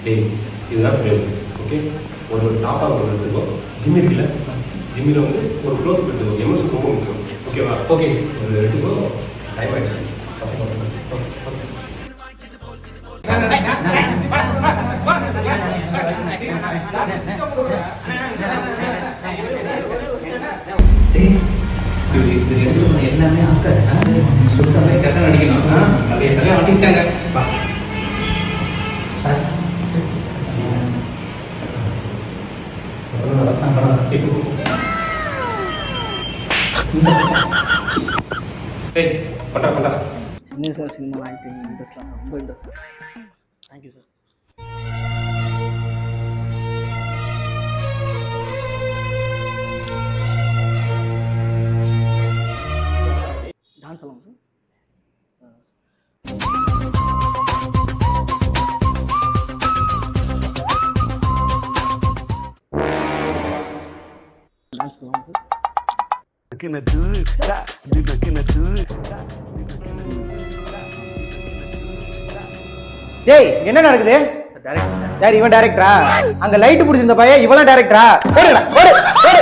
டேய் இதுதான் frame. Okay, ஒரு டாப்பா ஒரு எடுத்துக்கோ. ஜிம்மி இருக்குல்ல, ஜிம்மில் வந்து ஒரு க்ளோஸ் எடுத்துக்கோ. எமோஷன் ரொம்ப முக்கியம். ஓகேவா? ஓகே, ஒரு எடுத்துக்கோ. டைம் ஆயிடுச்சு. பசங்க எல்லாமே ஆஸ்கர் சுத்தமே கரெக்டாக நடிக்கணும். நிறைய நிறைய வண்டிட்டாங்க. சார் பட்டா பட்டா சின்ன சார் சினிமா ஆக்டிங் இன்ட்ரெஸ்ட்லாம் ரொம்ப இன்ட்ரெஸ்ட். Thank you sir. டான்ஸ் ஆடலாம் சார். டான்ஸ் பண்ணலாம் சார். டேய் என்ன நடக்குது? டேய் இவன் டைரக்டரா? அங்க லைட் பிடிச்சிருந்த பையன் இவன் டைரக்டரா? ஓடுடா ஓடு ஓடு.